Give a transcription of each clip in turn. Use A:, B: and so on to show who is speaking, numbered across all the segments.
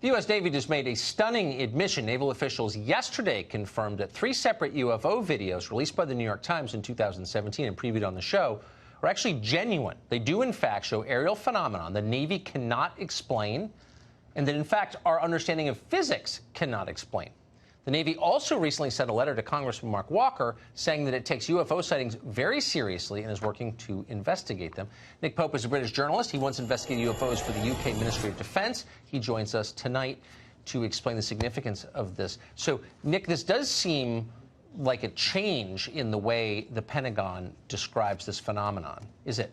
A: The U.S. Navy just made a stunning admission. Naval officials yesterday confirmed that 3 separate UFO videos released by the New York Times in 2017 and previewed on the show are actually genuine. They do, in fact, show aerial phenomenon the Navy cannot explain, and that, in fact, our understanding of physics cannot explain. The Navy also recently sent a letter to Congressman Mark Walker saying that it takes UFO sightings very seriously and is working to investigate them. Nick Pope is a British journalist. He once investigated UFOs for the UK Ministry of Defence. He joins us tonight to explain the significance of this. So, Nick, this does seem like a change in the way the Pentagon describes this phenomenon, is it?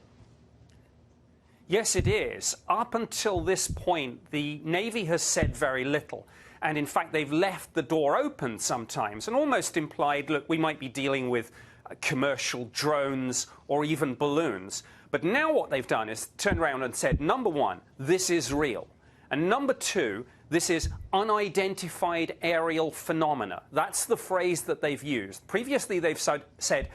B: Yes, it is. Up until this point, the Navy has said very little. And in fact, they've left the door open sometimes and almost implied, look, we might be dealing with commercial drones or even balloons. But now what they've done is turned around and said, number one, this is real. And number two, this is unidentified aerial phenomena. That's the phrase that they've used. Previously, they've said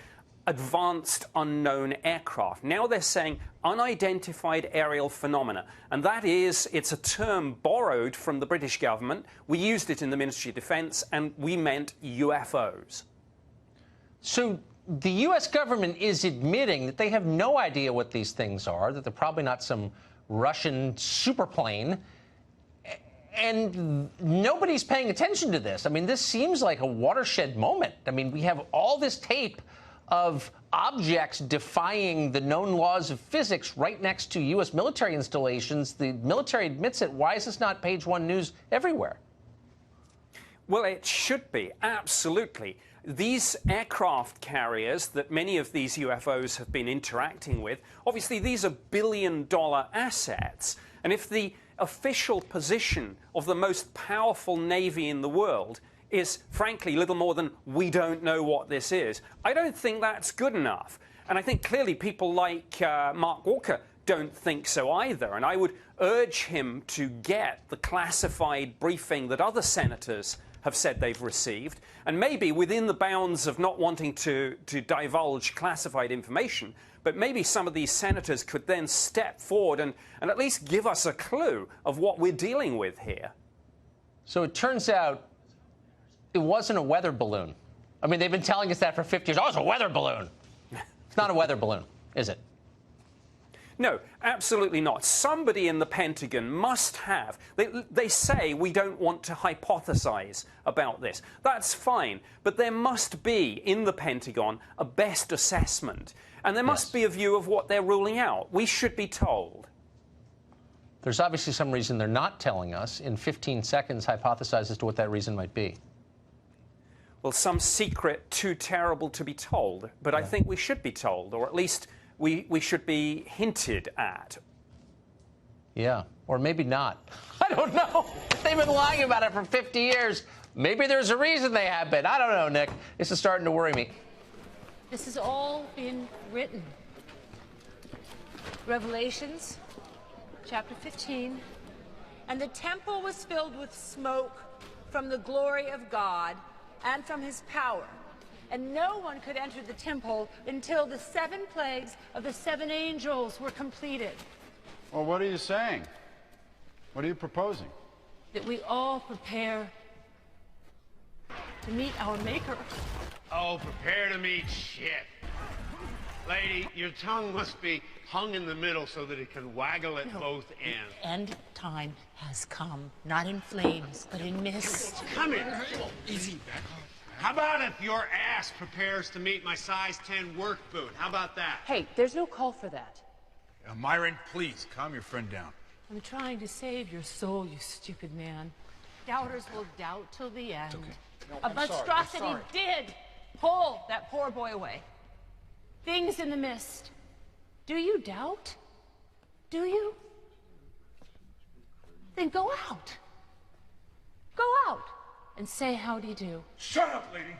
B: advanced unknown aircraft. Now they're saying unidentified aerial phenomena. And that is, it's a term borrowed from the British government. We used it in the Ministry of Defence, and we meant UFOs. So the U.S. government is admitting that they have no idea what these things are, that they're probably not some Russian superplane, and nobody's paying attention to this. I mean, this seems like a watershed moment. I mean, we have all this tape of objects defying the known laws of physics right next to U.S. military installations. The military admits it. Why is this not page one news everywhere? Well, it should be, absolutely. These aircraft carriers that many of these UFOs have been interacting with, obviously these are billion-dollar assets. And if the official position of the most powerful Navy in the world is, frankly, little more than, we don't know what this is, I don't think that's good enough. And I think clearly people like Mark Walker don't think so either. And I would urge him to get the classified briefing that other senators have said they've received, and maybe within the bounds of not wanting to divulge classified information, but maybe some of these senators could then step forward and at least give us a clue of what we're dealing with here.
A: So it turns out it wasn't a weather balloon. I mean, they've been telling us that for 50 years. Oh, it's a weather balloon. It's not a weather balloon, is it?
B: No, absolutely not. Somebody in the Pentagon must have. They say we don't want to hypothesize about this. That's fine. But there must be, in the Pentagon, a best assessment. And there must be a view of what they're ruling out. We should be told.
A: There's obviously some reason they're not telling us. In 15 seconds, hypothesize as to what that reason might be.
B: Well, some secret too terrible to be told. But I think we should be told, or at least we should be hinted at.
A: Yeah, or maybe not. I don't know. They've been lying about it for 50 years. Maybe there's a reason they have been. I don't know, Nick. This is starting to worry me.
C: This has all been written. Revelations, chapter 15. And the temple was filled with smoke from the glory of God and from his power. And no one could enter the temple until the 7 plagues of the 7 angels were completed.
D: Well, what are you saying? What are you proposing?
C: That we all prepare to meet our Maker.
E: Oh, prepare to meet shit. Lady, your tongue must be hung in the middle so that it can waggle at both ends.
C: End time has come, not in flames, but in mist.
E: Come here. Easy. How about if your ass prepares to meet my size 10 work boot? How about that?
C: Hey, there's no call for that.
F: Myron, please, calm your friend down.
C: I'm trying to save your soul, you stupid man. Doubters will doubt till the end.
F: Okay.
C: No, a monstrosity did pull that poor boy away. Things in the mist. Do you doubt? Do you? Then go out. Go out and say howdy do.
F: Shut up, lady!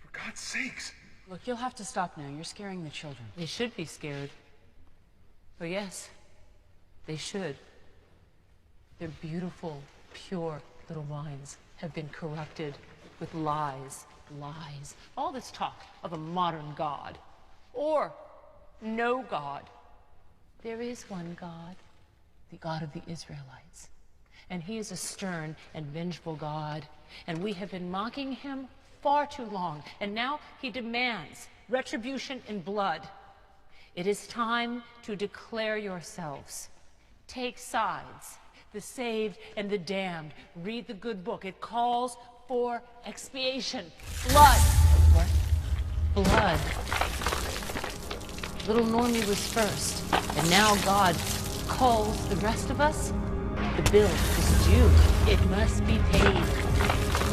F: For God's sakes.
C: Look, you'll have to stop now. You're scaring the children. They should be scared. Oh, yes, they should. Their beautiful, pure little minds have been corrupted with lies, lies. All this talk of a modern God or no God. There is one God, the God of the Israelites. And he is a stern and vengeful God, and we have been mocking him far too long, and now he demands retribution in blood. It is time to declare yourselves. Take sides, the saved and the damned. Read the good book. It calls for expiation. Blood. What? Blood. Little Normie was first, and now God calls the rest of us. The bill is due. It must be paid.